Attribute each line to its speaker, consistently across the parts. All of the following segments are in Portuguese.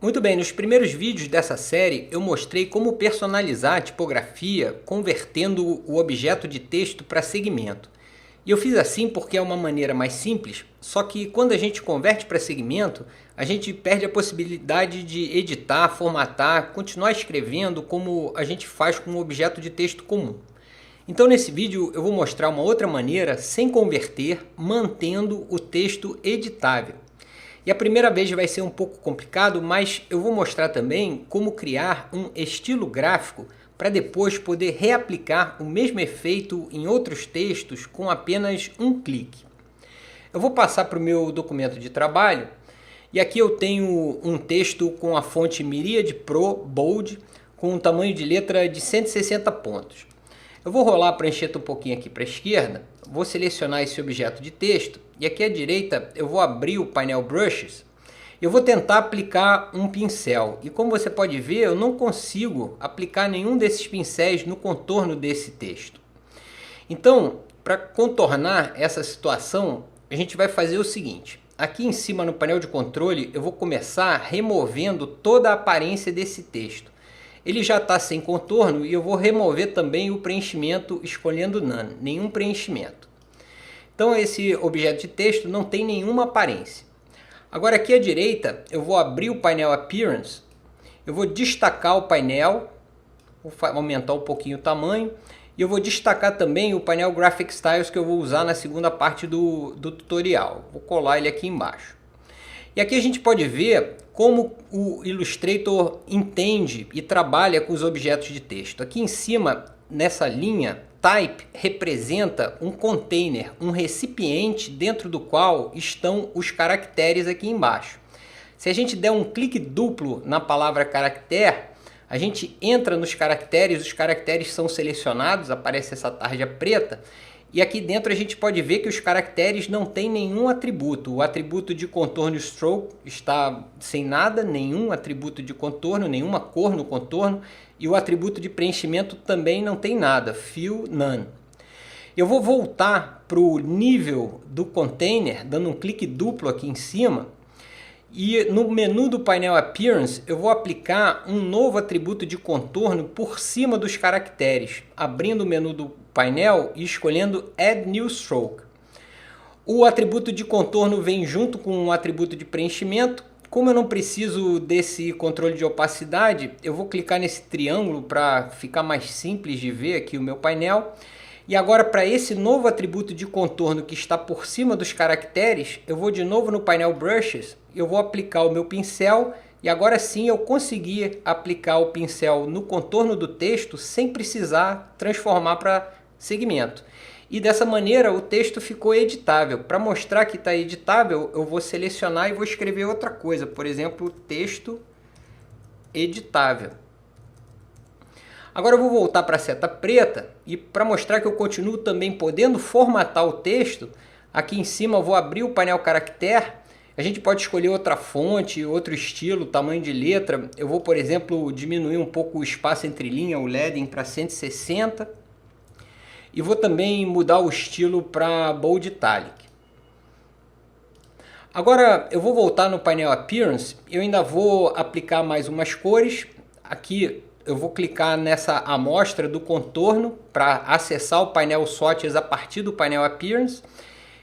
Speaker 1: Muito bem, nos primeiros vídeos dessa série eu mostrei como personalizar a tipografia convertendo o objeto de texto para segmento. E eu fiz assim porque é uma maneira mais simples, só que quando a gente converte para segmento, a gente perde a possibilidade de editar, formatar, continuar escrevendo como a gente faz com um objeto de texto comum. Então nesse vídeo eu vou mostrar uma outra maneira sem converter, mantendo o texto editável. E a primeira vez vai ser um pouco complicado, mas eu vou mostrar também como criar um estilo gráfico para depois poder reaplicar o mesmo efeito em outros textos com apenas um clique. Eu vou passar para o meu documento de trabalho e aqui eu tenho um texto com a fonte Myriad Pro Bold com um tamanho de letra de 160 pontos. Eu vou rolar a prancheta um pouquinho aqui para a esquerda, vou selecionar esse objeto de texto e aqui à direita eu vou abrir o painel Brushes. Eu vou tentar aplicar um pincel e como você pode ver eu não consigo aplicar nenhum desses pincéis no contorno desse texto. Então, para contornar essa situação, a gente vai fazer o seguinte. Aqui em cima no painel de controle eu vou começar removendo toda a aparência desse texto. Ele já está sem contorno e eu vou remover também o preenchimento escolhendo None, nenhum preenchimento. Então esse objeto de texto não tem nenhuma aparência. Agora aqui à direita eu vou abrir o painel Appearance, eu vou destacar o painel, vou aumentar um pouquinho o tamanho e eu vou destacar também o painel Graphic Styles que eu vou usar na segunda parte do tutorial. Vou colar ele aqui embaixo. E aqui a gente pode ver como o Illustrator entende e trabalha com os objetos de texto. Aqui em cima, nessa linha, Type representa um container, um recipiente dentro do qual estão os caracteres aqui embaixo. Se a gente der um clique duplo na palavra caractere, a gente entra nos caracteres, os caracteres são selecionados, aparece essa tarja preta, e aqui dentro a gente pode ver que os caracteres não têm nenhum atributo. O atributo de contorno stroke está sem nada, nenhum atributo de contorno, nenhuma cor no contorno. E o atributo de preenchimento também não tem nada, fill none. Eu vou voltar para o nível do container, dando um clique duplo aqui em cima. E no menu do painel Appearance, eu vou aplicar um novo atributo de contorno por cima dos caracteres, abrindo o menu do painel e escolhendo Add New Stroke. O atributo de contorno vem junto com o atributo de preenchimento. Como eu não preciso desse controle de opacidade, eu vou clicar nesse triângulo para ficar mais simples de ver aqui o meu painel. E agora para esse novo atributo de contorno que está por cima dos caracteres, eu vou de novo no painel Brushes, eu vou aplicar o meu pincel e agora sim eu consegui aplicar o pincel no contorno do texto sem precisar transformar para segmento. E dessa maneira o texto ficou editável. Para mostrar que está editável, eu vou selecionar e vou escrever outra coisa, por exemplo, texto editável. Agora eu vou voltar para a seta preta e para mostrar que eu continuo também podendo formatar o texto, aqui em cima eu vou abrir o painel Caractere, a gente pode escolher outra fonte, outro estilo, tamanho de letra. Eu vou, por exemplo, diminuir um pouco o espaço entre linha, o leading para 160 e vou também mudar o estilo para Bold Italic. Agora eu vou voltar no painel Appearance, eu ainda vou aplicar mais umas cores, aqui eu vou clicar nessa amostra do contorno para acessar o painel Swatches a partir do painel Appearance.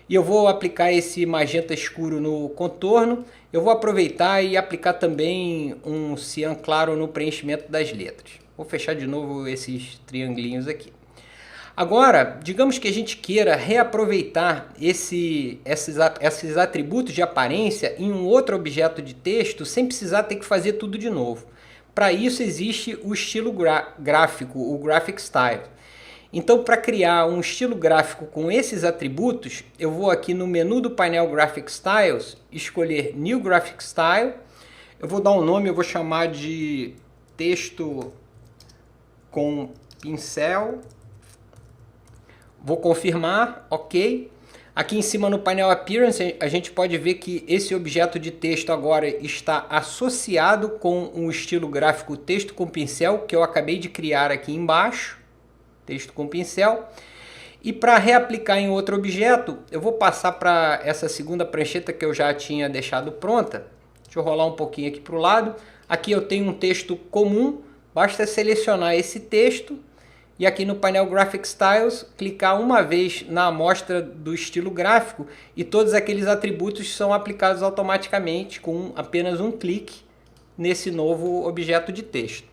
Speaker 1: E eu vou aplicar esse magenta escuro no contorno. Eu vou aproveitar e aplicar também um cian claro no preenchimento das letras. Vou fechar de novo esses triangulinhos aqui. Agora, digamos que a gente queira reaproveitar esses atributos de aparência em um outro objeto de texto sem precisar ter que fazer tudo de novo. Para isso existe o estilo gráfico, o Graphic Style. Então, para criar um estilo gráfico com esses atributos, eu vou aqui no menu do painel Graphic Styles, escolher New Graphic Style. Eu vou dar um nome, eu vou chamar de texto com pincel. Vou confirmar, ok. Aqui em cima no painel Appearance a gente pode ver que esse objeto de texto agora está associado com um estilo gráfico texto com pincel que eu acabei de criar aqui embaixo, texto com pincel. E para reaplicar em outro objeto, eu vou passar para essa segunda prancheta que eu já tinha deixado pronta. Deixa eu rolar um pouquinho aqui para o lado. Aqui eu tenho um texto comum, basta selecionar esse texto e aqui no painel Graphic Styles, clicar uma vez na amostra do estilo gráfico e todos aqueles atributos são aplicados automaticamente com apenas um clique nesse novo objeto de texto.